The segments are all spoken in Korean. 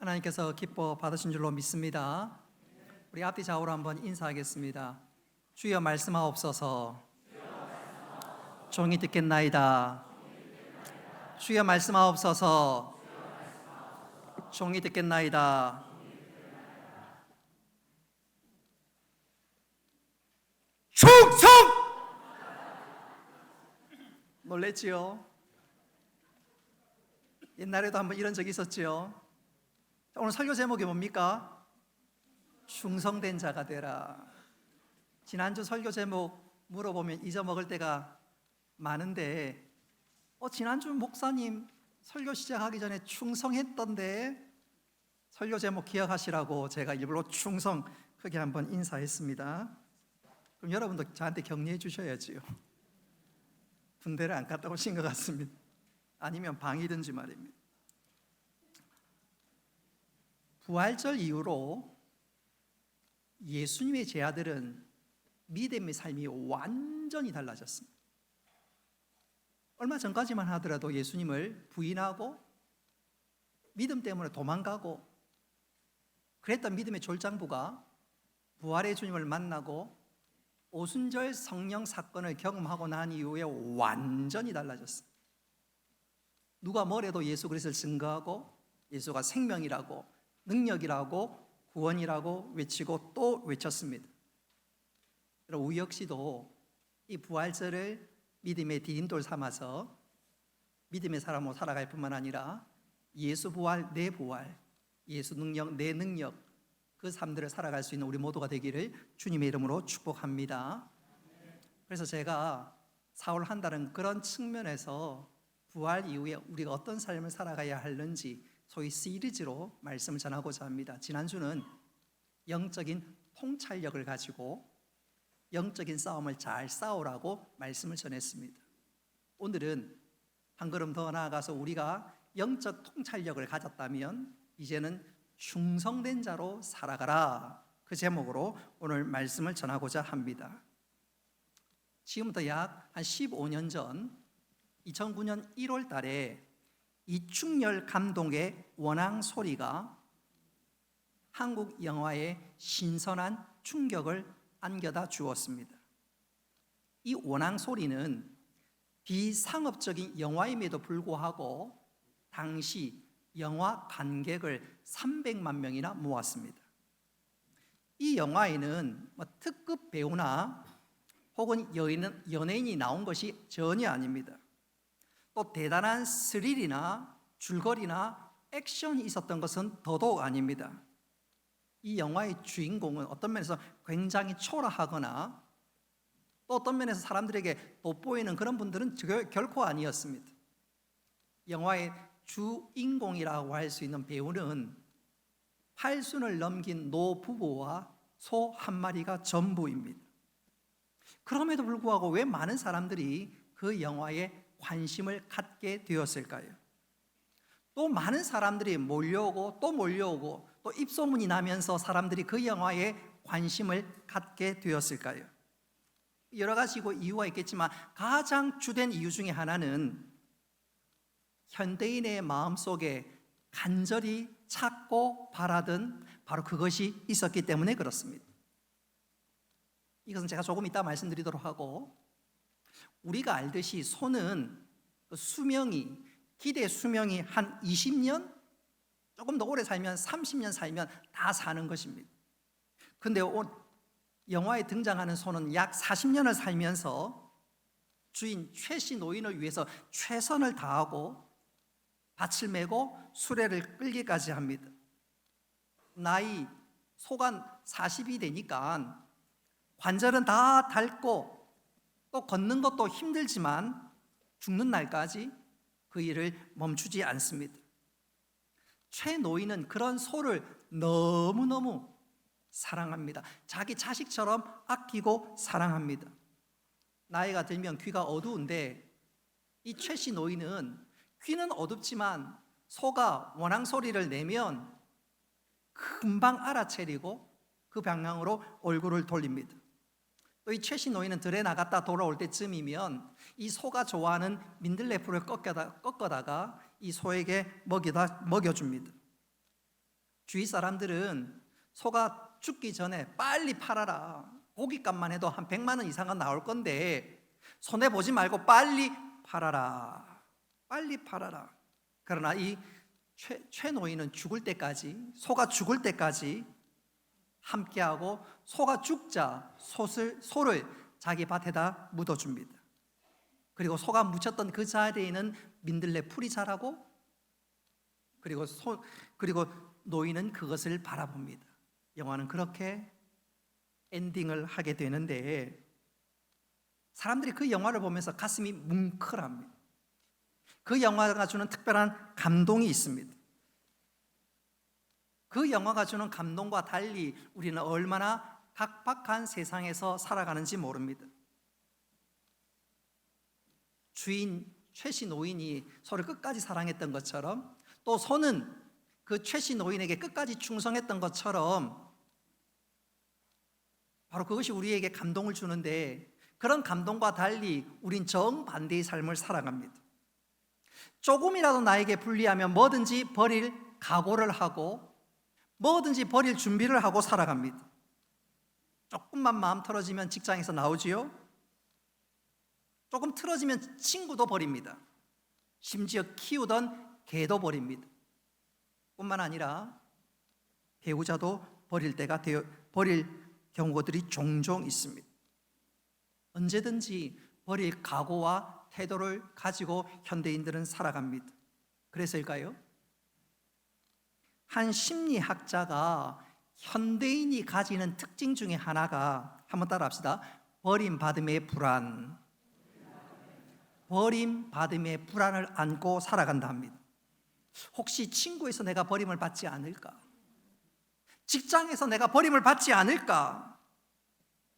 하나님께서 기뻐 받으신 줄로 믿습니다. 우리 앞뒤 좌우로 한번 인사하겠습니다. 주여 말씀하옵소서. 종이 듣겠나이다. 주여 말씀하옵소서. 종이 듣겠나이다. 충성! 놀랬지요? 옛날에도 한번 이런 적이 있었지요. 오늘 설교 제목이 뭡니까? 충성된 자가 되라. 지난주 설교 제목 물어보면 잊어먹을 때가 많은데 지난주 목사님 설교 시작하기 전에 충성했던데 설교 제목 기억하시라고 제가 일부러 충성 크게 한번 인사했습니다. 그럼 여러분도 저한테 격려해 주셔야지요. 군대를 안 갔다 오신 것 같습니다. 아니면 방이든지 말입니다. 부활절 이후로 예수님의 제자들은 믿음의 삶이 완전히 달라졌습니다. 얼마 전까지만 하더라도 예수님을 부인하고 믿음 때문에 도망가고 그랬던 믿음의 졸장부가 부활의 주님을 만나고 오순절 성령 사건을 경험하고 난 이후에 완전히 달라졌습니다. 누가 뭐래도 예수 그리스도를 증거하고 예수가 생명이라고 능력이라고 구원이라고 외치고 또 외쳤습니다. 우리 역시도 이 부활절을 믿음의 디딤돌 삼아서 믿음의 사람으로 살아갈 뿐만 아니라 예수 부활, 내 부활, 예수 능력, 내 능력 그 삶들을 살아갈 수 있는 우리 모두가 되기를 주님의 이름으로 축복합니다. 그래서 제가 4월 한 달은 그런 측면에서 부활 이후에 우리가 어떤 삶을 살아가야 하는지 소위 시리즈로 말씀을 전하고자 합니다. 지난주는 영적인 통찰력을 가지고 영적인 싸움을 잘 싸우라고 말씀을 전했습니다. 오늘은 한 걸음 더 나아가서 우리가 영적 통찰력을 가졌다면 이제는 충성된 자로 살아가라, 그 제목으로 오늘 말씀을 전하고자 합니다. 지금부터 약 한 15년 전 2009년 1월 달에 이충렬 감독의 원앙 소리가 한국 영화에 신선한 충격을 안겨다 주었습니다. 이 원앙 소리는 비상업적인 영화임에도 불구하고 당시 영화 관객을 300만 명이나 모았습니다. 이 영화에는 특급 배우나 혹은 연예인이 나온 것이 전혀 아닙니다. 또 대단한 스릴이나 줄거리나 액션이 있었던 것은 더더욱 아닙니다. 이 영화의 주인공은 어떤 면에서 굉장히 초라하거나 또 어떤 면에서 사람들에게 돋보이는 그런 분들은 결코 아니었습니다. 영화의 주인공이라고 할 수 있는 배우는 80을 넘긴 노부부와 소 한 마리가 전부입니다. 그럼에도 불구하고 왜 많은 사람들이 그 영화에 관심을 갖게 되었을까요? 또 많은 사람들이 몰려오고 또 입소문이 나면서 사람들이 그 영화에 관심을 갖게 되었을까요? 여러 가지 이유가 있겠지만 가장 주된 이유 중에 하나는 현대인의 마음속에 간절히 찾고 바라던 바로 그것이 있었기 때문에 그렇습니다. 이것은 제가 조금 이따 말씀드리도록 하고, 우리가 알듯이 소는 기대 수명이 한 20년? 조금 더 오래 살면 30년 살면 다 사는 것입니다. 근데 영화에 등장하는 소는 약 40년을 살면서 주인 최씨 노인을 위해서 최선을 다하고 밭을 메고 수레를 끌기까지 합니다. 소가 40이 되니까 관절은 다 닳고 또 걷는 것도 힘들지만 죽는 날까지 그 일을 멈추지 않습니다. 최 노인은 그런 소를 너무너무 사랑합니다. 자기 자식처럼 아끼고 사랑합니다. 나이가 들면 귀가 어두운데 이 최씨 노인은 귀는 어둡지만 소가 원앙 소리를 내면 금방 알아채리고 그 방향으로 얼굴을 돌립니다. 또 이 최씨 노인은 들에 나갔다 돌아올 때쯤이면 이 소가 좋아하는 민들레풀을 꺾어다가 이 소에게 먹여줍니다. 주위 사람들은 소가 죽기 전에 빨리 팔아라. 고깃값만 해도 한 100만 원 이상은 나올 건데 손해보지 말고 빨리 팔아라. 빨리 팔아라. 그러나 이 최노인은 죽을 때까지, 소가 죽을 때까지 함께하고 소가 죽자 소를 자기 밭에다 묻어줍니다. 그리고 소가 묻혔던 그 자리에는 민들레 풀이 자라고, 그리고 노인은 그것을 바라봅니다. 영화는 그렇게 엔딩을 하게 되는데, 사람들이 그 영화를 보면서 가슴이 뭉클합니다. 그 영화가 주는 특별한 감동이 있습니다. 그 영화가 주는 감동과 달리 우리는 얼마나 각박한 세상에서 살아가는지 모릅니다. 주인 최씨 노인이 소를 끝까지 사랑했던 것처럼, 또 소는 그 최씨 노인에게 끝까지 충성했던 것처럼, 바로 그것이 우리에게 감동을 주는데, 그런 감동과 달리 우린 정반대의 삶을 살아갑니다. 조금이라도 나에게 불리하면 뭐든지 버릴 각오를 하고 뭐든지 버릴 준비를 하고 살아갑니다. 조금만 마음 틀어지면 직장에서 나오지요. 조금 틀어지면 친구도 버립니다. 심지어 키우던 개도 버립니다. 뿐만 아니라 배우자도 버릴 경우들이 종종 있습니다. 언제든지 버릴 각오와 태도를 가지고 현대인들은 살아갑니다. 그래서일까요? 한 심리학자가 현대인이 가지는 특징 중에 하나가, 한번 따라합시다. 버림받음의 불안. 버림받음의 불안을 안고 살아간다 합니다. 혹시 친구에서 내가 버림을 받지 않을까? 직장에서 내가 버림을 받지 않을까?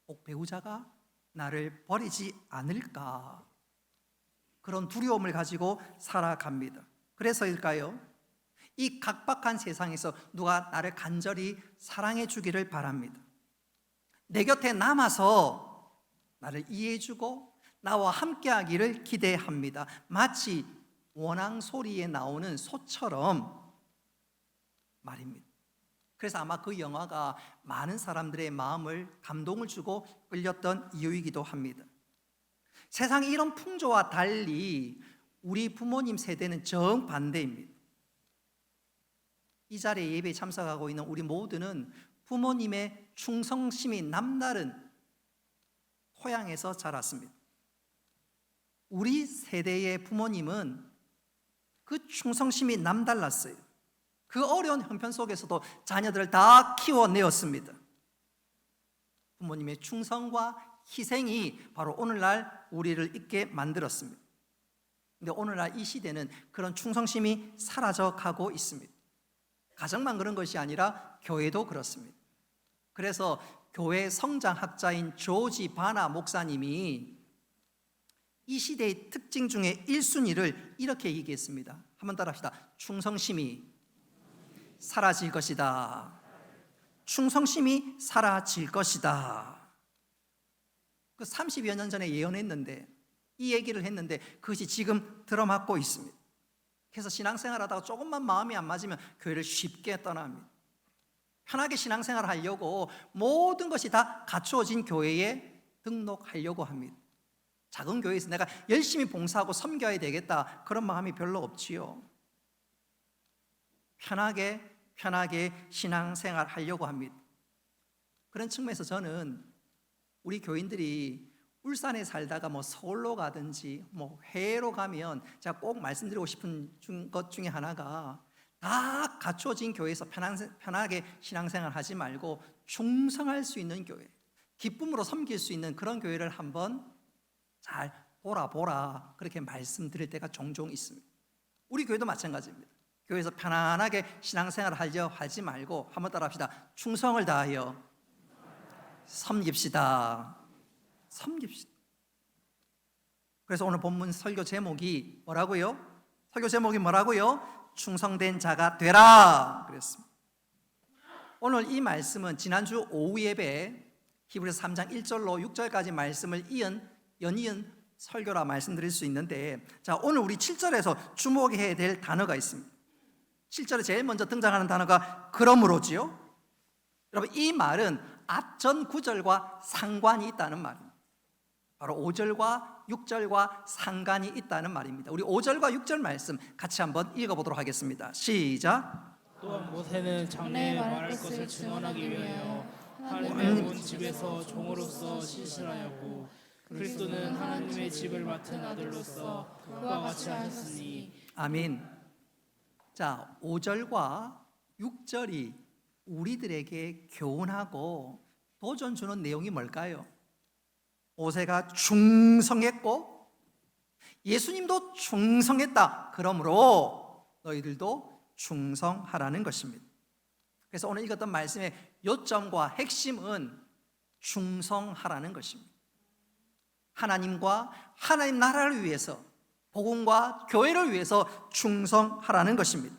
꼭 배우자가 나를 버리지 않을까? 그런 두려움을 가지고 살아갑니다. 그래서일까요? 이 각박한 세상에서 누가 나를 간절히 사랑해 주기를 바랍니다. 내 곁에 남아서 나를 이해해 주고 나와 함께 하기를 기대합니다. 마치 원앙 소리에 나오는 소처럼 말입니다. 그래서 아마 그 영화가 많은 사람들의 마음을 감동을 주고 끌렸던 이유이기도 합니다. 세상의 이런 풍조와 달리 우리 부모님 세대는 정반대입니다. 이 자리에 예배에 참석하고 있는 우리 모두는 부모님의 충성심이 남다른 토양에서 자랐습니다. 우리 세대의 부모님은 그 충성심이 남달랐어요. 그 어려운 형편 속에서도 자녀들을 다 키워내었습니다. 부모님의 충성과 희생이 바로 오늘날 우리를 있게 만들었습니다. 근데 오늘날 이 시대는 그런 충성심이 사라져가고 있습니다. 가정만 그런 것이 아니라 교회도 그렇습니다. 그래서 교회 성장학자인 조지 바나 목사님이 이 시대의 특징 중에 1순위를 이렇게 얘기했습니다. 한번 따라합시다. 충성심이 사라질 것이다. 충성심이 사라질 것이다. 그 30여 년 전에 예언했는데, 이 얘기를 했는데 그것이 지금 들어맞고 있습니다. 그래서 신앙생활하다가 조금만 마음이 안 맞으면 교회를 쉽게 떠납니다. 편하게 신앙생활을 하려고 모든 것이 다 갖추어진 교회에 등록하려고 합니다. 작은 교회에서 내가 열심히 봉사하고 섬겨야 되겠다, 그런 마음이 별로 없지요. 편하게 신앙생활 하려고 합니다. 그런 측면에서 저는 우리 교인들이 울산에 살다가 서울로 가든지 해외로 가면 제가 꼭 말씀드리고 싶은 것 중에 하나가, 다 갖춰진 교회에서 편하게 신앙생활 하지 말고 충성할 수 있는 교회, 기쁨으로 섬길 수 있는 그런 교회를 한번 잘 보라 그렇게 말씀드릴 때가 종종 있습니다. 우리 교회도 마찬가지입니다. 교회에서 편안하게 신앙생활을 하려 하지 말고 한번 따라합시다. 충성을 다하여 섬깁시다. 그래서 오늘 본문 설교 제목이 뭐라고요? 충성된 자가 되라 그랬습니다. 오늘 이 말씀은 지난주 오후 예배 히브리서 3장 1절로 6절까지 말씀을 연이은 설교라 말씀드릴 수 있는데, 자, 오늘 우리 7절에서 주목해야 될 단어가 있습니다. 실제로 제일 먼저 등장하는 단어가 그러므로지요. 여러분, 이 말은 앞전 9절과 상관이 있다는 말입니다. 바로 5절과 6절과 상관이 있다는 말입니다. 우리 5절과 6절 말씀 같이 한번 읽어보도록 하겠습니다. 시작. 또한 모세는 장래에 말할 것을 증언하기 위하여 하나님의 온 집에서 종으로서 실실하였고 그리스도는 하나님의 집을 맡은 아들로서 그와 같이 하셨으니. 아멘. 자, 5절과 6절이 우리들에게 교훈하고 도전 주는 내용이 뭘까요? 모세가 충성했고 예수님도 충성했다. 그러므로 너희들도 충성하라는 것입니다. 그래서 오늘 읽었던 말씀의 요점과 핵심은 충성하라는 것입니다. 하나님과 하나님 나라를 위해서, 복음과 교회를 위해서 충성하라는 것입니다.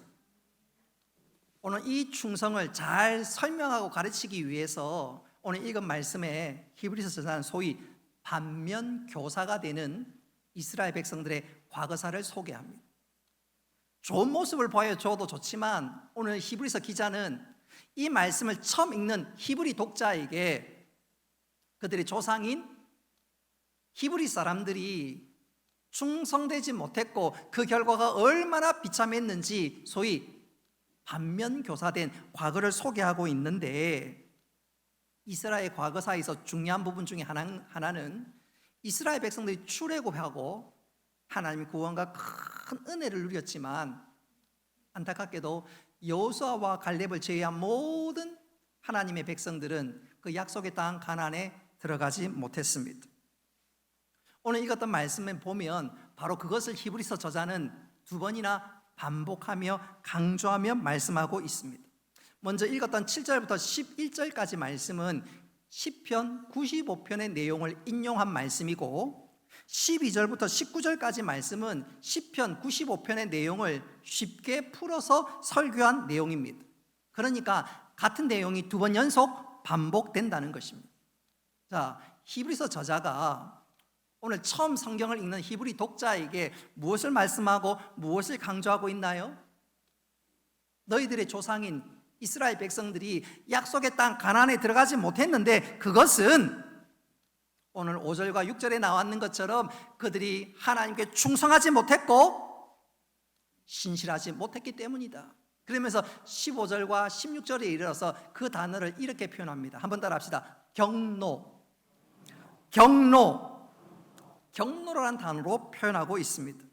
오늘 이 충성을 잘 설명하고 가르치기 위해서 오늘 읽은 말씀에 히브리서 저자는 소위 반면교사가 되는 이스라엘 백성들의 과거사를 소개합니다. 좋은 모습을 보여줘도 좋지만 오늘 히브리서 기자는 이 말씀을 처음 읽는 히브리 독자에게 그들의 조상인 히브리 사람들이 충성되지 못했고 그 결과가 얼마나 비참했는지 소위 반면교사된 과거를 소개하고 있는데, 이스라엘 과거사에서 중요한 부분 중에 하나는 이스라엘 백성들이 출애굽하고 하나님의 구원과 큰 은혜를 누렸지만 안타깝게도 여호수아와 갈렙을 제외한 모든 하나님의 백성들은 그 약속의 땅 가나안에 들어가지 못했습니다. 오늘 읽었던 말씀에 보면 바로 그것을 히브리서 저자는 두 번이나 반복하며 강조하며 말씀하고 있습니다. 먼저 읽었던 7절부터 11절까지 말씀은 시편 95편의 내용을 인용한 말씀이고 12절부터 19절까지 말씀은 시편 95편의 내용을 쉽게 풀어서 설교한 내용입니다. 그러니까 같은 내용이 두 번 연속 반복된다는 것입니다. 자, 히브리서 저자가 오늘 처음 성경을 읽는 히브리 독자에게 무엇을 말씀하고 무엇을 강조하고 있나요? 너희들의 조상인 이스라엘 백성들이 약속의 땅 가나안에 들어가지 못했는데 그것은 오늘 5절과 6절에 나왔는 것처럼 그들이 하나님께 충성하지 못했고 신실하지 못했기 때문이다. 그러면서 15절과 16절에 이르러서 그 단어를 이렇게 표현합니다. 한번 따라 합시다. 경노라는 단어로 표현하고 있습니다.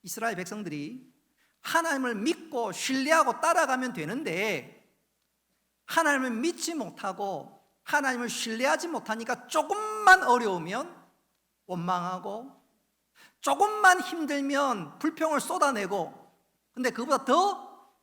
이스라엘 백성들이 하나님을 믿고 신뢰하고 따라가면 되는데 하나님을 믿지 못하고 하나님을 신뢰하지 못하니까 조금만 어려우면 원망하고 조금만 힘들면 불평을 쏟아내고, 근데 그보다 더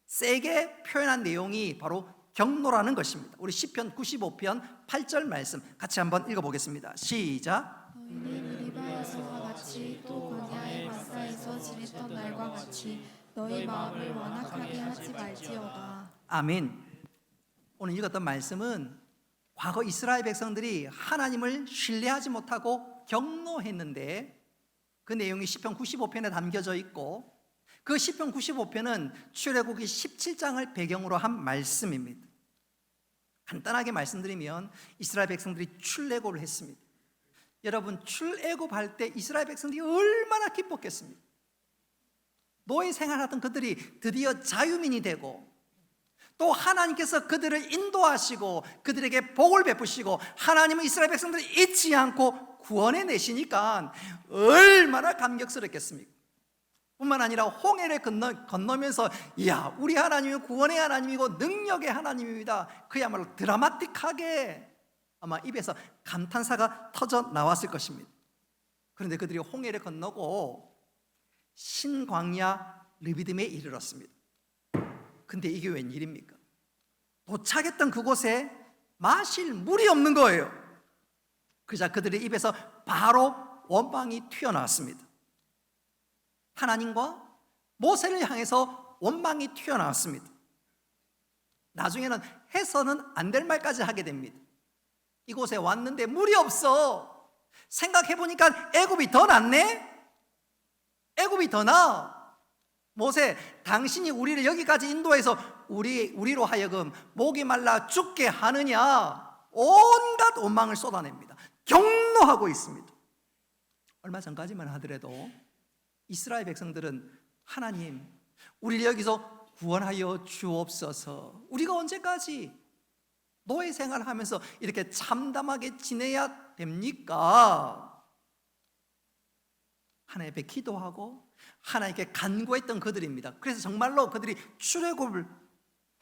세게 표현한 내용이 바로 경노라는 것입니다. 우리 시편 95편 8절 말씀 같이 한번 읽어보겠습니다. 시작. 너희는 리바에서와 같이 또 광야의 마사에서 지냈던 날과 같이 너희 마음을 완악하게 하지 말지어다. 아멘. 오늘 읽었던 말씀은 과거 이스라엘 백성들이 하나님을 신뢰하지 못하고 경노했는데 그 내용이 시편 95편에 담겨져 있고 그 시편 95편은 출애굽기 17장을 배경으로 한 말씀입니다. 간단하게 말씀드리면 이스라엘 백성들이 출애굽을 했습니다. 여러분, 출애굽할 때 이스라엘 백성들이 얼마나 기뻤겠습니까? 노예 생활하던 그들이 드디어 자유민이 되고 또 하나님께서 그들을 인도하시고 그들에게 복을 베푸시고 하나님은 이스라엘 백성들을 잊지 않고 구원해 내시니까 얼마나 감격스럽겠습니까? 뿐만 아니라 홍해를 건너면서 이야, 우리 하나님은 구원의 하나님이고 능력의 하나님입니다. 그야말로 드라마틱하게 아마 입에서 감탄사가 터져 나왔을 것입니다. 그런데 그들이 홍해를 건너고 신광야 르비딤에 이르렀습니다. 근데 이게 웬일입니까? 도착했던 그곳에 마실 물이 없는 거예요. 그자 그들의 입에서 바로 원망이 튀어나왔습니다. 하나님과 모세를 향해서 원망이 튀어나왔습니다. 나중에는 해서는 안 될 말까지 하게 됩니다. 이곳에 왔는데 물이 없어. 생각해보니까 애굽이 더 낫네? 애굽이 더 나아. 모세, 당신이 우리를 여기까지 인도해서 우리로 하여금 목이 말라 죽게 하느냐, 온갖 원망을 쏟아냅니다. 경노하고 있습니다. 얼마 전까지만 하더라도 이스라엘 백성들은 하나님, 우리를 여기서 구원하여 주옵소서, 우리가 언제까지 노예 생활을 하면서 이렇게 참담하게 지내야 됩니까? 하나님 앞에 기도하고 하나님께 간구했던 그들입니다. 그래서 정말로 그들이 출애굽을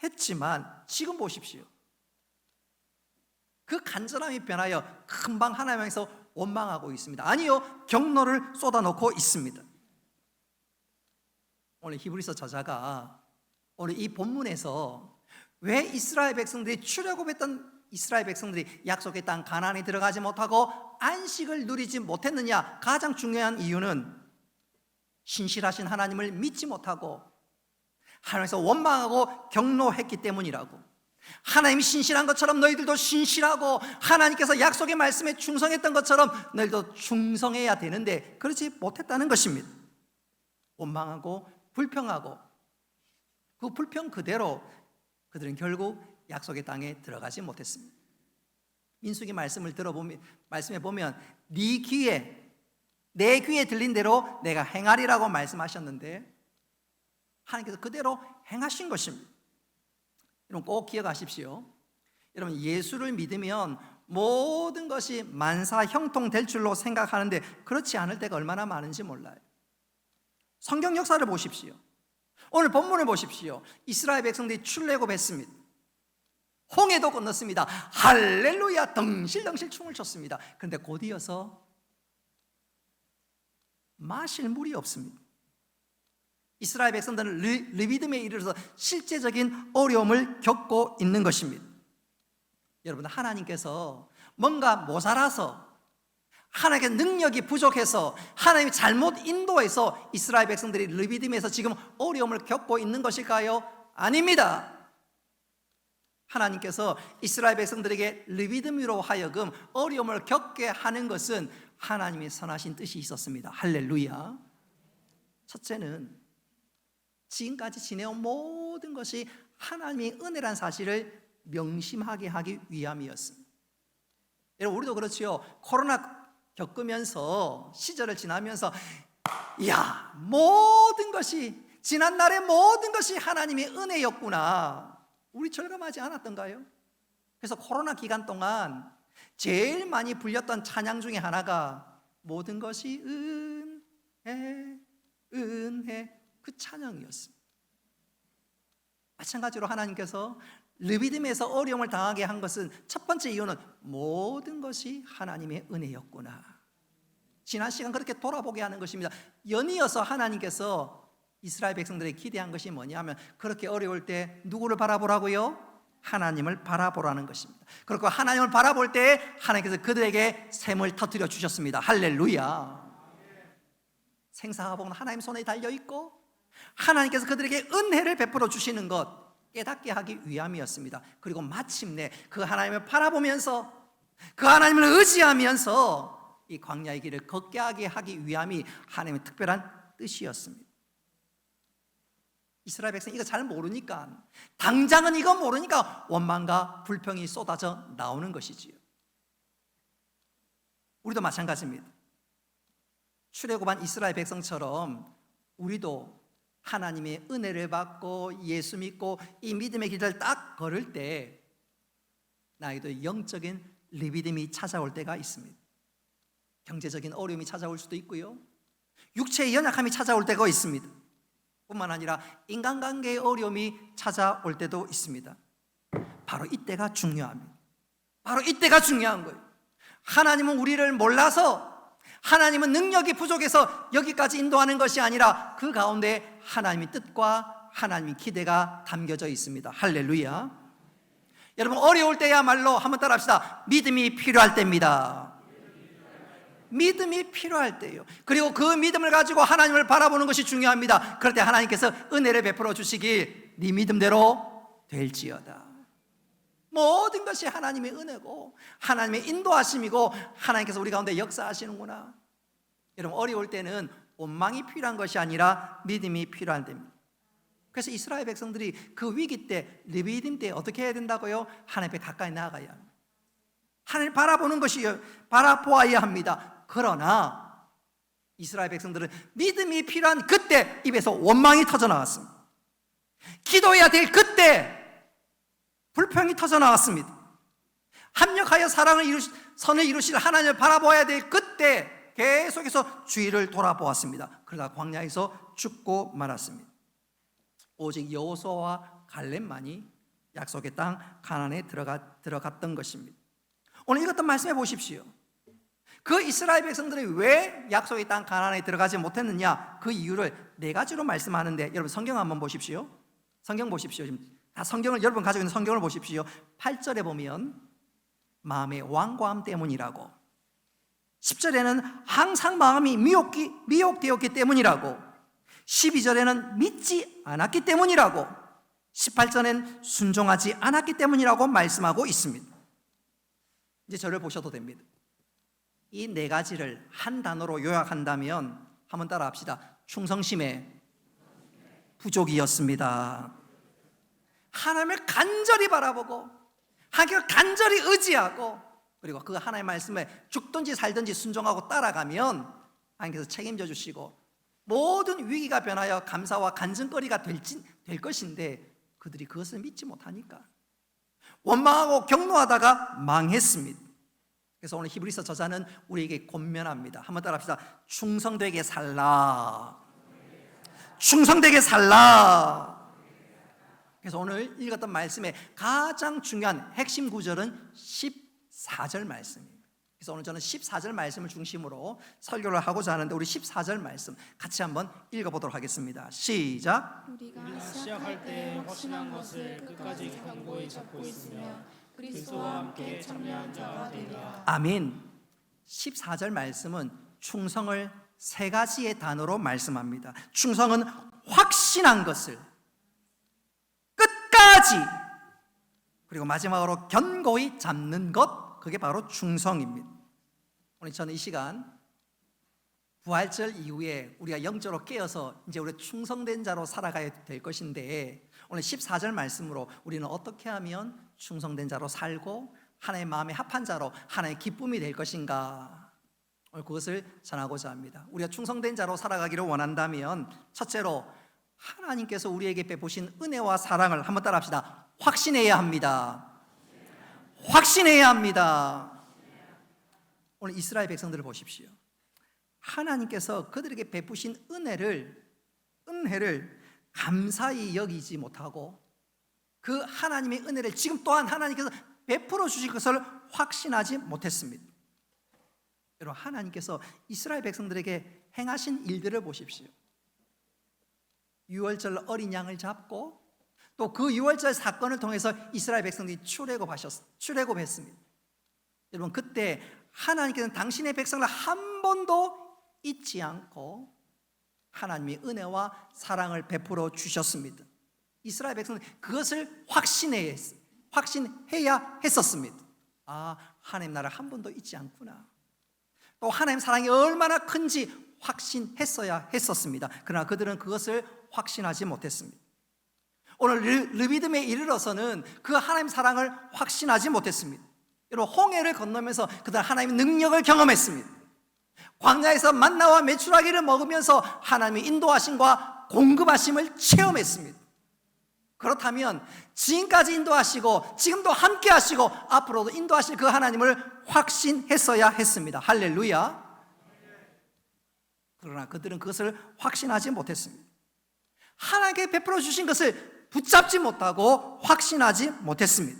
했지만 지금 보십시오. 그 간절함이 변하여 금방 하나님께서 원망하고 있습니다. 아니요, 경노를 쏟아놓고 있습니다. 오늘 히브리서 저자가 오늘 이 본문에서 왜 이스라엘 백성들이 출애굽했던 이스라엘 백성들이 약속의 땅 가나안에 들어가지 못하고 안식을 누리지 못했느냐, 가장 중요한 이유는 신실하신 하나님을 믿지 못하고 하나님께서 원망하고 경노했기 때문이라고. 하나님이 신실한 것처럼 너희들도 신실하고 하나님께서 약속의 말씀에 충성했던 것처럼 너희들도 충성해야 되는데 그렇지 못했다는 것입니다. 원망하고 불평하고 그 불평 그대로 그들은 결국 약속의 땅에 들어가지 못했습니다. 민수기 말씀을 들어보면, 말씀해 보면 네 귀에, 내 귀에 들린 대로 내가 행하리라고 말씀하셨는데 하나님께서 그대로 행하신 것입니다. 여러분 꼭 기억하십시오. 여러분 예수를 믿으면 모든 것이 만사형통될 줄로 생각하는데 그렇지 않을 때가 얼마나 많은지 몰라요. 성경 역사를 보십시오. 오늘 본문을 보십시오. 이스라엘 백성들이 출애굽했습니다. 홍해도 건넜습니다. 할렐루야, 덩실덩실 춤을 췄습니다. 그런데 곧 이어서 마실 물이 없습니다. 이스라엘 백성들은 르비딤에 이르러서 실제적인 어려움을 겪고 있는 것입니다. 여러분, 하나님께서 뭔가 모자라서, 하나님의 능력이 부족해서, 하나님이 잘못 인도해서 이스라엘 백성들이 르비딤에서 지금 어려움을 겪고 있는 것일까요? 아닙니다. 하나님께서 이스라엘 백성들에게 르비딤으로 하여금 어려움을 겪게 하는 것은 하나님의 선하신 뜻이 있었습니다. 할렐루야. 첫째는 지금까지 지내온 모든 것이 하나님의 은혜란 사실을 명심하게 하기 위함이었습니다. 여러분 우리도 그렇지요. 코로나 겪으면서 시절을 지나면서 야, 모든 것이 지난날의 모든 것이 하나님의 은혜였구나. 우리 절감하지 않았던가요? 그래서 코로나 기간 동안 제일 많이 불렸던 찬양 중에 하나가 모든 것이 은혜, 은혜, 그 찬양이었습니다. 마찬가지로 하나님께서 르비딤에서 어려움을 당하게 한 것은 첫 번째 이유는 모든 것이 하나님의 은혜였구나. 지난 시간 그렇게 돌아보게 하는 것입니다. 연이어서 하나님께서 이스라엘 백성들이 기대한 것이 뭐냐면 그렇게 어려울 때 누구를 바라보라고요? 하나님을 바라보라는 것입니다. 그리고 하나님을 바라볼 때 하나님께서 그들에게 샘을 터뜨려 주셨습니다. 할렐루야. 생사화복은 하나님 손에 달려있고 하나님께서 그들에게 은혜를 베풀어 주시는 것 깨닫게 하기 위함이었습니다. 그리고 마침내 그 하나님을 바라보면서 그 하나님을 의지하면서 이 광야의 길을 걷게 하기 위함이 하나님의 특별한 뜻이었습니다. 이스라엘 백성이 이거 잘 모르니까, 당장은 이거 모르니까 원망과 불평이 쏟아져 나오는 것이지요. 우리도 마찬가지입니다. 출애굽한 이스라엘 백성처럼 우리도 하나님의 은혜를 받고 예수 믿고 이 믿음의 길을 딱 걸을 때 나에게도 영적인 르비딤이 찾아올 때가 있습니다. 경제적인 어려움이 찾아올 수도 있고요, 육체의 연약함이 찾아올 때가 있습니다. 뿐만 아니라 인간관계의 어려움이 찾아올 때도 있습니다. 바로 이때가 중요합니다. 바로 이때가 중요한 거예요. 하나님은 우리를 몰라서, 하나님은 능력이 부족해서 여기까지 인도하는 것이 아니라 그 가운데 하나님의 뜻과 하나님의 기대가 담겨져 있습니다. 할렐루야. 여러분 어려울 때야말로 한번 따라합시다. 믿음이 필요할 때입니다. 믿음이 필요할 때예요. 그리고 그 믿음을 가지고 하나님을 바라보는 것이 중요합니다. 그럴 때 하나님께서 은혜를 베풀어 주시길 네 믿음대로 될지어다. 모든 것이 하나님의 은혜고 하나님의 인도하심이고 하나님께서 우리 가운데 역사하시는구나. 여러분 어려울 때는 원망이 필요한 것이 아니라 믿음이 필요한 데입니다. 그래서 이스라엘 백성들이 그 위기 때, 르비딤 때 어떻게 해야 된다고요? 하나님 앞에 가까이 나아가야 합니다. 하나님을 바라보는 것이 바라보아야 합니다. 그러나 이스라엘 백성들은 믿음이 필요한 그때 입에서 원망이 터져나왔습니다. 기도해야 될 그때 불평이 터져나왔습니다. 합력하여 선을 이루실 하나님을 바라보아야 될 그때 계속해서 주위를 돌아보았습니다. 그러다 광야에서 죽고 말았습니다. 오직 여호수아와 갈렙만이 약속의 땅 가나안에 들어갔던 것입니다. 오늘 읽었던 말씀해 보십시오. 그 이스라엘 백성들이 왜 약속의 땅 가나안에 들어가지 못했느냐, 그 이유를 4가지로 말씀하는데, 여러분 성경 한번 보십시오. 성경 보십시오. 지금 다 성경을, 여러분 가지고 있는 성경을 보십시오. 8절에 보면 마음의 완고함 때문이라고, 10절에는 항상 마음이 미혹되었기 때문이라고, 12절에는 믿지 않았기 때문이라고, 18절에는 순종하지 않았기 때문이라고 말씀하고 있습니다. 이제 저를 보셔도 됩니다. 이 4가지를 한 단어로 요약한다면 한번 따라 합시다. 충성심의 부족이었습니다. 하나님을 간절히 바라보고 하나님을 간절히 의지하고, 그리고 그 하나님의 말씀에 죽든지 살든지 순종하고 따라가면 하나님께서 책임져 주시고 모든 위기가 변하여 감사와 간증거리가 될 것인데, 그들이 그것을 믿지 못하니까 원망하고 경노하다가 망했습니다. 그래서 오늘 히브리서 저자는 우리에게 권면합니다. 한번 따라합시다. 충성되게 살라. 충성되게 살라. 그래서 오늘 읽었던 말씀의 가장 중요한 핵심 구절은 14절 말씀입니다. 그래서 오늘 저는 14절 말씀을 중심으로 설교를 하고자 하는데, 우리 14절 말씀 같이 한번 읽어보도록 하겠습니다. 시작. 우리가 시작할 때 확신한 것을 끝까지 견고히 잡고 있으며 그리스도와 함께 참여한 자가 되리라. 아멘. 14절 말씀은 충성을 3가지의 단어로 말씀합니다. 충성은 확신한 것을 끝까지, 그리고 마지막으로 견고히 잡는 것, 그게 바로 충성입니다. 오늘 저는 이 시간 부활절 이후에 우리가 영적으로 깨어서 이제 우리 충성된 자로 살아가야 될 것인데, 오늘 14절 말씀으로 우리는 어떻게 하면 충성된 자로 살고 하나님의 마음에 합한 자로 하나님의 기쁨이 될 것인가, 오늘 그것을 전하고자 합니다. 우리가 충성된 자로 살아가기를 원한다면 첫째로 하나님께서 우리에게 베푸신 은혜와 사랑을 한번 따라 합시다. 확신해야 합니다. 확신해야 합니다. 오늘 이스라엘 백성들을 보십시오. 하나님께서 그들에게 베푸신 은혜를 감사히 여기지 못하고 그 하나님의 은혜를 지금 또한 하나님께서 베풀어 주실 것을 확신하지 못했습니다. 여러분, 하나님께서 이스라엘 백성들에게 행하신 일들을 보십시오. 유월절 어린 양을 잡고 또 그 유월절 사건을 통해서 이스라엘 백성들이 출애굽했습니다. 여러분, 그때 하나님께서는 당신의 백성을 한 번도 잊지 않고 하나님의 은혜와 사랑을 베풀어 주셨습니다. 이스라엘 백성은 그것을 확신해야 했었습니다. 아, 하나님 나를 한 번도 잊지 않구나. 또 하나님 사랑이 얼마나 큰지 확신했어야 했었습니다. 그러나 그들은 그것을 확신하지 못했습니다. 오늘 르비딤에 이르러서는 그 하나님 사랑을 확신하지 못했습니다. 여러분, 홍해를 건너면서 그들 하나님의 능력을 경험했습니다. 광야에서 만나와 메추라기를 먹으면서 하나님의 인도하심과 공급하심을 체험했습니다. 그렇다면 지금까지 인도하시고 지금도 함께 하시고 앞으로도 인도하실 그 하나님을 확신했어야 했습니다. 할렐루야. 그러나 그들은 그것을 확신하지 못했습니다. 하나님께 베풀어 주신 것을 붙잡지 못하고 확신하지 못했습니다.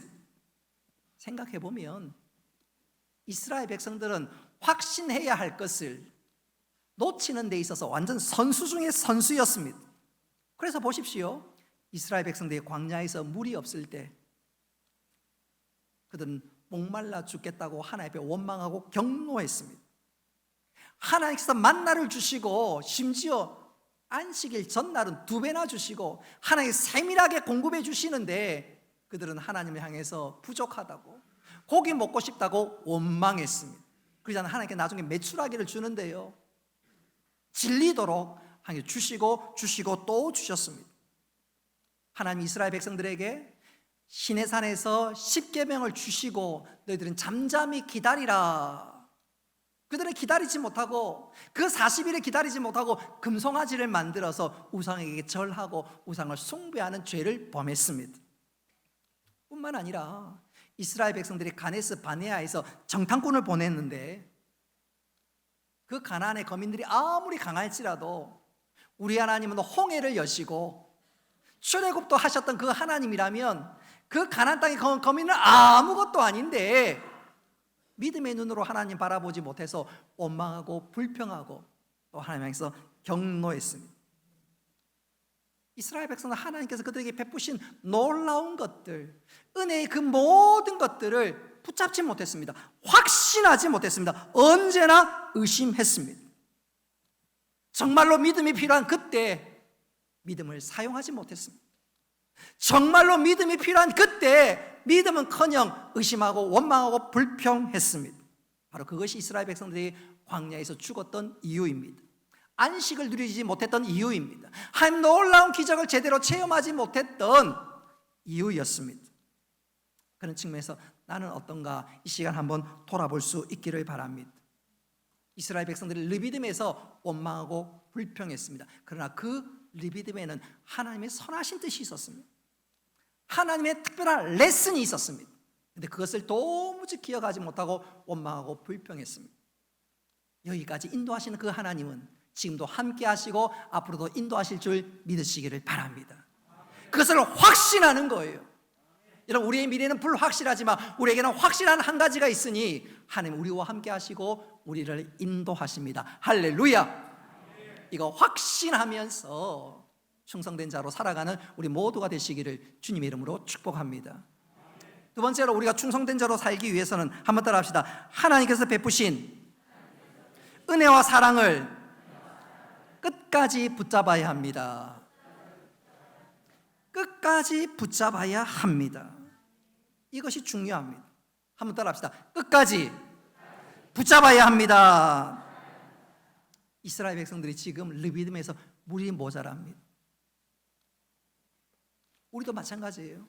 생각해 보면 이스라엘 백성들은 확신해야 할 것을 놓치는 데 있어서 완전 선수 중에 선수였습니다. 그래서 보십시오. 이스라엘 백성들이 광야에서 물이 없을 때 그들은 목말라 죽겠다고 하나님 앞에 원망하고 경노했습니다. 하나님께서 만나를 주시고 심지어 안식일 전날은 2배나 주시고 하나님이 세밀하게 공급해 주시는데 그들은 하나님을 향해서 부족하다고, 고기 먹고 싶다고 원망했습니다. 그러자 하나님께 나중에 메추라기를 주는데요, 질리도록 주시고 또 주셨습니다. 하나님 이스라엘 백성들에게 시내산에서 십계명을 주시고 너희들은 잠잠히 기다리라. 그들은 기다리지 못하고 그 40일을 기다리지 못하고 금송아지를 만들어서 우상에게 절하고 우상을 숭배하는 죄를 범했습니다. 뿐만 아니라 이스라엘 백성들이 가데스 바네아에서 정탐꾼을 보냈는데 그 가나안의 거민들이 아무리 강할지라도 우리 하나님은 홍해를 여시고 출애굽도 하셨던 그 하나님이라면 그 가나안 땅의 거민은 아무것도 아닌데 믿음의 눈으로 하나님 바라보지 못해서 원망하고 불평하고 또 하나님 향해서 경노했습니다. 이스라엘 백성은 하나님께서 그들에게 베푸신 놀라운 것들, 은혜의 그 모든 것들을 붙잡지 못했습니다. 확신하지 못했습니다. 언제나 의심했습니다. 정말로 믿음이 필요한 그때 믿음을 사용하지 못했습니다. 정말로 믿음이 필요한 그때 믿음은커녕 의심하고 원망하고 불평했습니다. 바로 그것이 이스라엘 백성들이 광야에서 죽었던 이유입니다. 안식을 누리지 못했던 이유입니다. 하나님 놀라운 기적을 제대로 체험하지 못했던 이유였습니다. 그런 측면에서 나는 어떤가 이 시간 한번 돌아볼 수 있기를 바랍니다. 이스라엘 백성들이 르비딤에서 원망하고 불평했습니다. 그러나 그 르비딤에는 하나님의 선하신 뜻이 있었습니다. 하나님의 특별한 레슨이 있었습니다. 그런데 그것을 도무지 기억하지 못하고 원망하고 불평했습니다. 여기까지 인도하시는 그 하나님은 지금도 함께 하시고 앞으로도 인도하실 줄 믿으시기를 바랍니다. 그것을 확신하는 거예요. 여러분, 우리의 미래는 불확실하지만 우리에게는 확실한 한 가지가 있으니 하나님 우리와 함께 하시고 우리를 인도하십니다. 할렐루야. 이거 확신하면서 충성된 자로 살아가는 우리 모두가 되시기를 주님의 이름으로 축복합니다. 두 번째로 우리가 충성된 자로 살기 위해서는 한번 따라 합시다. 하나님께서 베푸신 은혜와 사랑을 끝까지 붙잡아야 합니다. 끝까지 붙잡아야 합니다. 이것이 중요합니다. 한번 따라 합시다. 끝까지 붙잡아야 합니다. 이스라엘 백성들이 지금 르비딤에서 물이 모자랍니다. 우리도 마찬가지예요.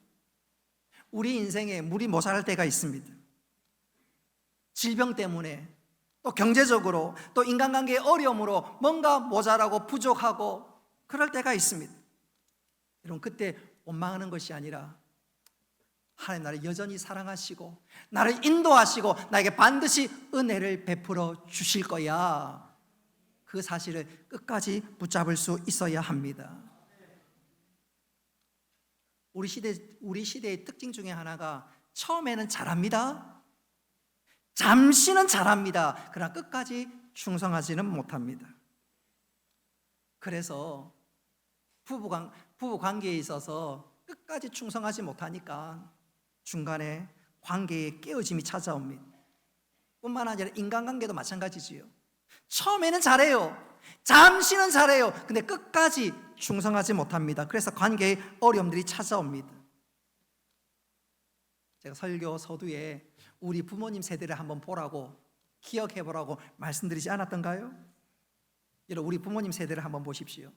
우리 인생에 물이 모자랄 때가 있습니다. 질병 때문에, 또 경제적으로, 또 인간관계의 어려움으로 뭔가 모자라고 부족하고 그럴 때가 있습니다. 여러분, 그때 원망하는 것이 아니라 하나님 나를 여전히 사랑하시고 나를 인도하시고 나에게 반드시 은혜를 베풀어 주실 거야, 그 사실을 끝까지 붙잡을 수 있어야 합니다. 우리 시대의 특징 중에 하나가 처음에는 잘합니다. 잠시는 잘합니다. 그러나 끝까지 충성하지는 못합니다. 그래서 부부 관계에 있어서 끝까지 충성하지 못하니까 중간에 관계에 깨어짐이 찾아옵니다. 뿐만 아니라 인간관계도 마찬가지지요. 처음에는 잘해요. 잠시는 잘해요. 근데 끝까지 충성하지 못합니다. 그래서 관계에 어려움들이 찾아옵니다. 제가 설교 서두에 우리 부모님 세대를 한번 보라고, 기억해 보라고 말씀드리지 않았던가요? 여러분, 우리 부모님 세대를 한번 보십시오.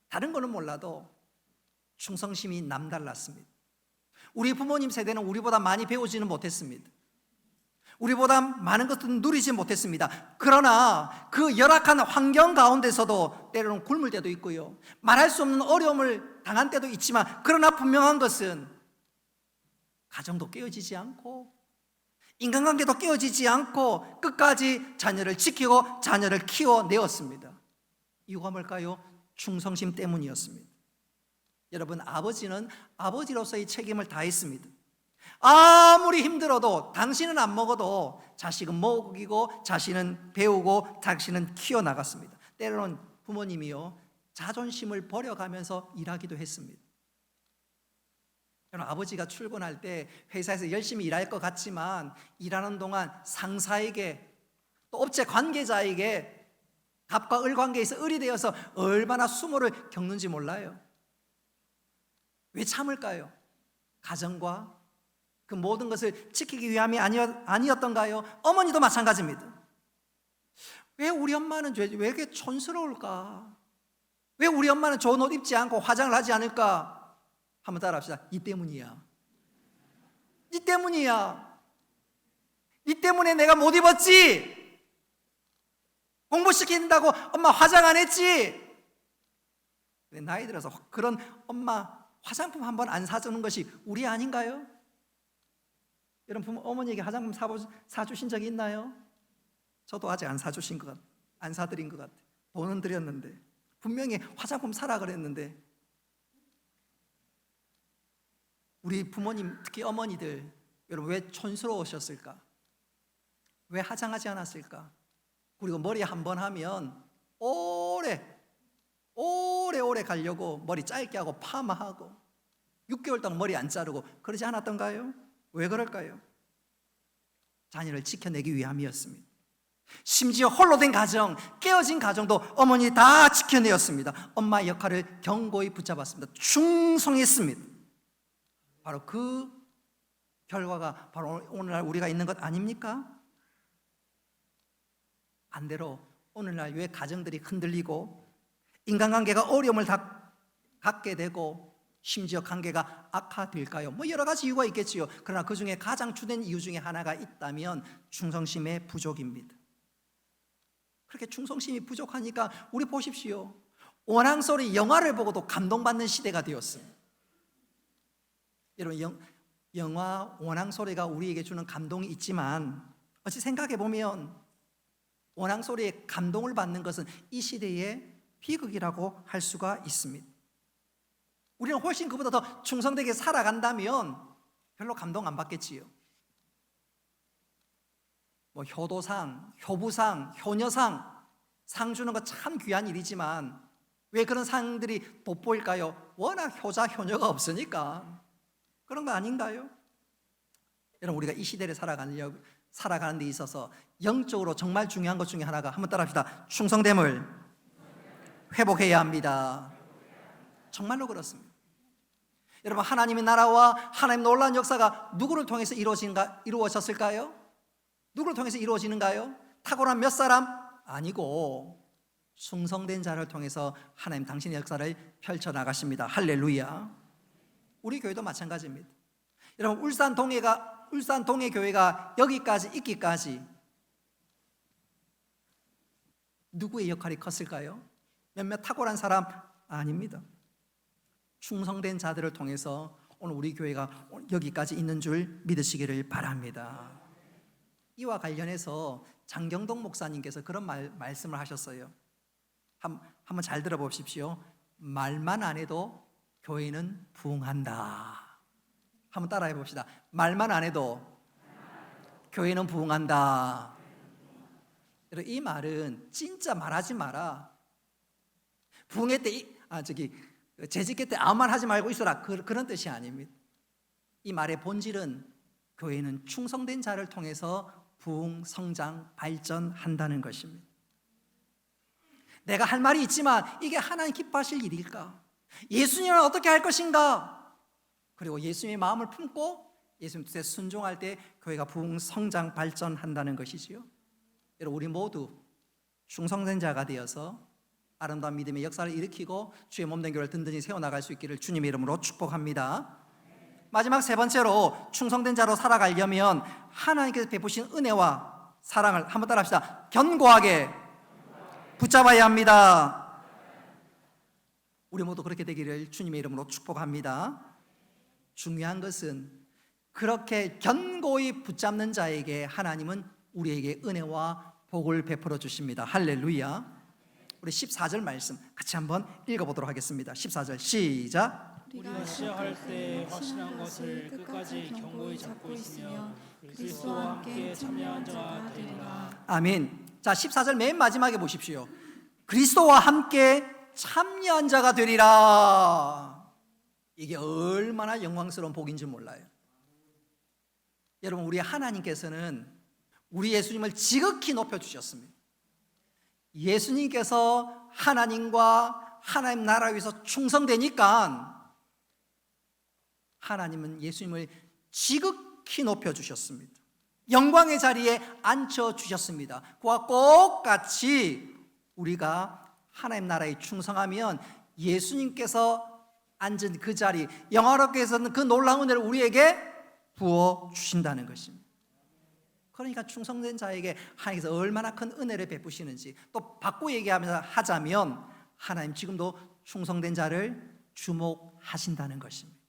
다른 거는 몰라도 충성심이 남달랐습니다. 우리 부모님 세대는 우리보다 많이 배우지는 못했습니다. 우리보다 많은 것들은 누리지 못했습니다. 그러나 그 열악한 환경 가운데서도 때로는 굶을 때도 있고요, 말할 수 없는 어려움을 당한 때도 있지만, 그러나 분명한 것은 가정도 깨어지지 않고 인간관계도 깨어지지 않고 끝까지 자녀를 지키고 자녀를 키워내었습니다. 이유가 뭘까요? 충성심 때문이었습니다. 여러분, 아버지는 아버지로서의 책임을 다했습니다. 아무리 힘들어도 당신은 안 먹어도 자식은 먹이고 자신은 배우고 자신은 키워나갔습니다. 때로는 부모님이요, 자존심을 버려가면서 일하기도 했습니다. 여러분, 아버지가 출근할 때 회사에서 열심히 일할 것 같지만 일하는 동안 상사에게 또 업체 관계자에게 갑과 을 관계에서 을이 되어서 얼마나 수모를 겪는지 몰라요. 왜 참을까요? 가정과 그 모든 것을 지키기 위함이 아니었던가요? 어머니도 마찬가지입니다. 왜 우리 엄마는 왜 이렇게 촌스러울까? 왜 우리 엄마는 좋은 옷 입지 않고 화장을 하지 않을까? 한번 따라합시다. 이 때문이야. 이 때문이야. 이 때문에 내가 못 입었지. 공부시킨다고 엄마 화장 안 했지. 나이 들어서 그런 엄마 화장품 한번 안 사주는 것이 우리 아닌가요? 여러분 어머니에게 화장품 사주신 적이 있나요? 저도 아직 안 사주신 것 같아요. 안 사드린 것 같아요. 돈은 드렸는데 분명히 화장품 사라 그랬는데. 우리 부모님 특히 어머니들 여러분 왜 촌스러우셨을까? 왜 화장하지 않았을까? 그리고 머리 한 번 하면 오래 가려고 머리 짧게 하고 파마하고 6개월 동안 머리 안 자르고 그러지 않았던가요? 왜 그럴까요? 자녀를 지켜내기 위함이었습니다. 심지어 홀로 된 가정, 깨어진 가정도 어머니 다 지켜내었습니다. 엄마의 역할을 견고히 붙잡았습니다. 충성했습니다. 바로 그 결과가 바로 오늘날 우리가 있는 것 아닙니까? 반대로 오늘날 왜 가정들이 흔들리고 인간관계가 어려움을 갖게 되고 심지어 관계가 악화될까요? 뭐 여러 가지 이유가 있겠지요. 그러나 그 중에 가장 주된 이유 중에 하나가 있다면 충성심의 부족입니다. 그렇게 충성심이 부족하니까 우리 보십시오. 원앙소리 영화를 보고도 감동받는 시대가 되었습니다. 여러분 영화 원앙소리가 우리에게 주는 감동이 있지만 어찌 생각해 보면 원앙소리에 감동을 받는 것은 이 시대의 비극이라고 할 수가 있습니다. 우리는 훨씬 그보다 더 충성되게 살아간다면 별로 감동 안 받겠지요. 뭐 효도상, 효부상, 효녀상 상 주는 거 참 귀한 일이지만 왜 그런 상들이 돋보일까요? 워낙 효자, 효녀가 없으니까 그런 거 아닌가요? 여러분 우리가 이 시대를 살아가는 데 있어서 영적으로 정말 중요한 것 중에 하나가 한번 따라합시다. 충성됨을 회복해야 합니다. 정말로 그렇습니다. 여러분 하나님의 나라와 하나님의 놀라운 역사가 누구를 통해서 이루어졌을까요? 누구를 통해서 이루어지는가요? 탁월한 몇 사람? 아니고 충성된 자를 통해서 하나님 당신의 역사를 펼쳐나가십니다. 할렐루야. 우리 교회도 마찬가지입니다. 여러분 울산 동해 교회가 여기까지 있기까지 누구의 역할이 컸을까요? 몇몇 탁월한 사람? 아닙니다. 충성된 자들을 통해서 오늘 우리 교회가 여기까지 있는 줄 믿으시기를 바랍니다. 이와 관련해서 장경동 목사님께서 그런 말씀을 하셨어요. 한번 잘 들어보십시오. 말만 안 해도 교회는 부흥한다. 한번 따라해 봅시다. 말만 안 해도 교회는 부흥한다. 이 말은 진짜 말하지 마라. 부흥회 때 재직회 때 아무 말 하지 말고 있어라. 그런 뜻이 아닙니다. 이 말의 본질은 교회는 충성된 자를 통해서 부흥, 성장, 발전한다는 것입니다. 내가 할 말이 있지만 이게 하나님 기뻐하실 일일까? 예수님은 어떻게 할 것인가? 그리고 예수님의 마음을 품고 예수님 뜻에 순종할 때 교회가 부흥, 성장, 발전한다는 것이지요. 여러분 우리 모두 충성된 자가 되어서 아름다운 믿음의 역사를 일으키고 주의 몸된 교회를 든든히 세워나갈 수 있기를 주님의 이름으로 축복합니다. 마지막 세 번째로 충성된 자로 살아가려면 하나님께서 베푸신 은혜와 사랑을 한번 따라합시다. 견고하게 붙잡아야 합니다. 우리 모두 그렇게 되기를 주님의 이름으로 축복합니다. 중요한 것은 그렇게 견고히 붙잡는 자에게 하나님은 우리에게 은혜와 복을 베풀어 주십니다. 할렐루야. 우리 14절 말씀 같이 한번 읽어보도록 하겠습니다. 14절 시작. 우리가 시작할 때 확신한 것을 끝까지 견고히 잡고 있으며 그리스도와 함께 참여한 자가 되리라. 아멘. 자 14절 맨 마지막에 보십시오. 그리스도와 함께 참여한 자가 되리라. 이게 얼마나 영광스러운 복인지 몰라요. 여러분 우리 하나님께서는 우리 예수님을 지극히 높여주셨습니다. 예수님께서 하나님과 하나님 나라 위해서 충성되니까 하나님은 예수님을 지극히 높여주셨습니다. 영광의 자리에 앉혀주셨습니다. 그와 똑같이 우리가 하나님 나라에 충성하면 예수님께서 앉은 그 자리, 영화롭게서는 그 놀라운 은혜를 우리에게 부어주신다는 것입니다. 그러니까 충성된 자에게 하나님께서 얼마나 큰 은혜를 베푸시는지, 또 바꿔 얘기하면서 하자면 하나님 지금도 충성된 자를 주목하신다는 것입니다.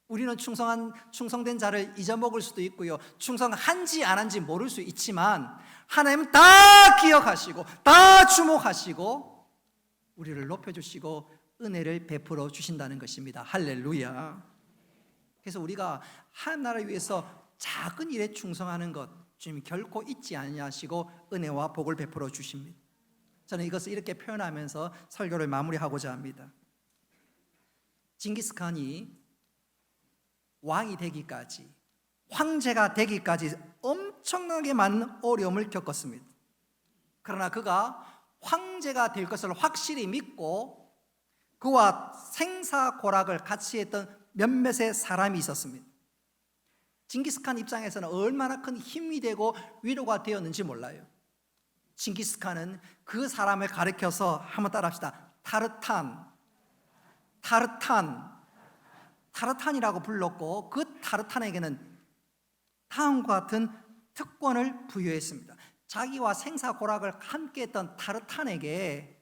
우리는 충성된 자를 잊어먹을 수도 있고요, 충성한지 안 한지 모를 수 있지만 하나님은 다 기억하시고 다 주목하시고 우리를 높여주시고 은혜를 베풀어 주신다는 것입니다. 할렐루야. 그래서 우리가 하나님 나라를 위해서 작은 일에 충성하는 것 주님이 결코 잊지 아니하시고 은혜와 복을 베풀어 주십니다. 저는 이것을 이렇게 표현하면서 설교를 마무리하고자 합니다. 징기스칸이 왕이 되기까지, 황제가 되기까지 엄청나게 많은 어려움을 겪었습니다. 그러나 그가 황제가 될 것을 확실히 믿고 그와 생사고락을 같이 했던 몇몇의 사람이 있었습니다. 징기스칸 입장에서는 얼마나 큰 힘이 되고 위로가 되었는지 몰라요. 징기스칸은 그 사람을 가리켜서 한번 따라합시다. 타르탄이라고 불렀고, 그 타르탄에게는 다음과 같은 특권을 부여했습니다. 자기와 생사고락을 함께했던 타르탄에게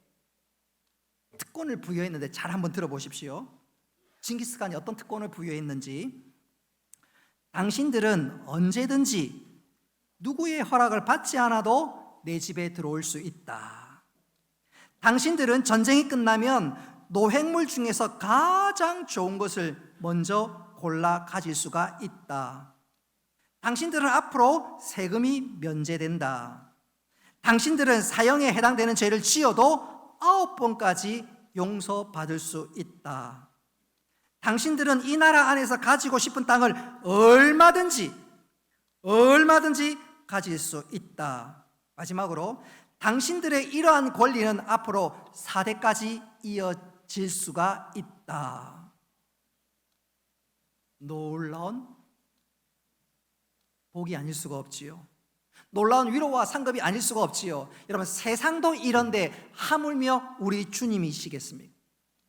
특권을 부여했는데, 잘 한번 들어보십시오. 징기스칸이 어떤 특권을 부여했는지. 당신들은 언제든지 누구의 허락을 받지 않아도 내 집에 들어올 수 있다. 당신들은 전쟁이 끝나면 노획물 중에서 가장 좋은 것을 먼저 골라 가질 수가 있다. 당신들은 앞으로 세금이 면제된다. 당신들은 사형에 해당되는 죄를 지어도 9번까지 용서받을 수 있다. 당신들은 이 나라 안에서 가지고 싶은 땅을 얼마든지 가질 수 있다. 마지막으로 당신들의 이러한 권리는 앞으로 4대까지 이어질 수가 있다. 놀라운 복이 아닐 수가 없지요. 놀라운 위로와 상급이 아닐 수가 없지요. 여러분, 세상도 이런데 하물며 우리 주님이시겠습니까?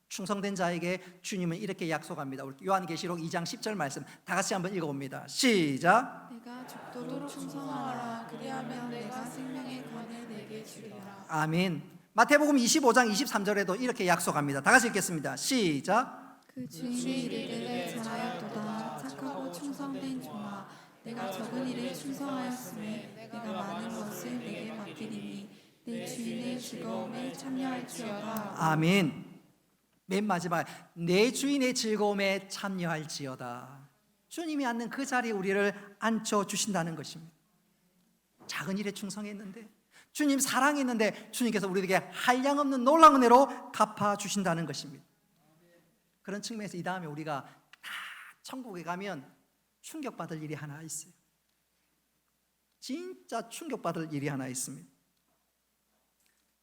충성된 자에게 주님은 이렇게 약속합니다. 우리 요한계시록 2장 10절 말씀 다 같이 한번 읽어봅니다. 시작. 내가 죽도록 충성하라. 그리하면 내가 생명의 권을 내게 주리라. 아멘. 마태복음 25장 23절에도 이렇게 약속합니다. 다 같이 읽겠습니다. 시작. 그 주인의 이르기를 잘하였도다. 착하고 충성된 종아, 내가 적은 일에 충성하였으니 내가 많은 것을 내게 맡기리니 내 주인의 즐거움에 참여할지어다. 아멘. 맨 마지막, 내 주인의 즐거움에 참여할지어다. 주님이 앉는 그 자리에 우리를 앉혀주신다는 것입니다. 작은 일에 충성했는데, 주님 사랑했는데 주님께서 우리에게 한량없는 놀라운 은혜로 갚아주신다는 것입니다. 그런 측면에서 이 다음에 우리가 다 천국에 가면 충격받을 일이 하나 있어요. 진짜 충격받을 일이 하나 있습니다.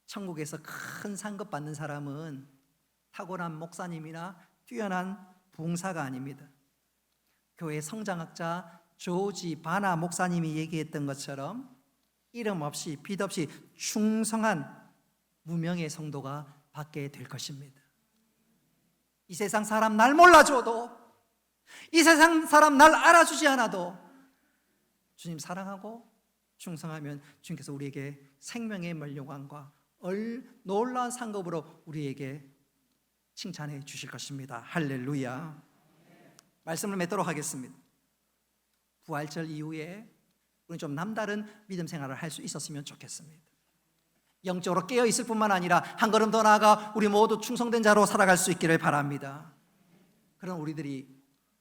천국에서 큰 상급 받는 사람은 탁월한 목사님이나 뛰어난 부흥사가 아닙니다. 교회 성장학자 조지 바나 목사님이 얘기했던 것처럼 이름 없이 빚 없이 충성한 무명의 성도가 받게 될 것입니다. 이 세상 사람 날 몰라줘도, 이 세상 사람 날 알아주지 않아도 주님 사랑하고 충성하면 주님께서 우리에게 생명의 면류관과 놀라운 상급으로 우리에게 칭찬해 주실 것입니다. 할렐루야. 말씀을 맺도록 하겠습니다. 부활절 이후에 우리는 좀 남다른 믿음 생활을 할 수 있었으면 좋겠습니다. 영적으로 깨어 있을 뿐만 아니라 한 걸음 더 나아가 우리 모두 충성된 자로 살아갈 수 있기를 바랍니다. 그런 우리들이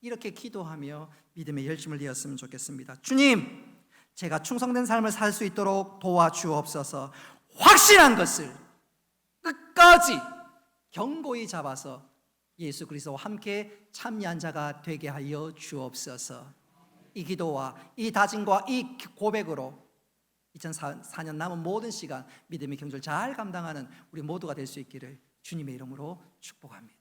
이렇게 기도하며 믿음의 열심을 내었으면 좋겠습니다. 주님, 제가 충성된 삶을 살 수 있도록 도와주옵소서. 확실한 것을 끝까지 견고히 잡아서 예수 그리스도와 함께 참여한 자가 되게 하여 주옵소서. 이 기도와 이 다짐과 이 고백으로 2004년 남은 모든 시간 믿음의 경주를 잘 감당하는 우리 모두가 될 수 있기를 주님의 이름으로 축복합니다.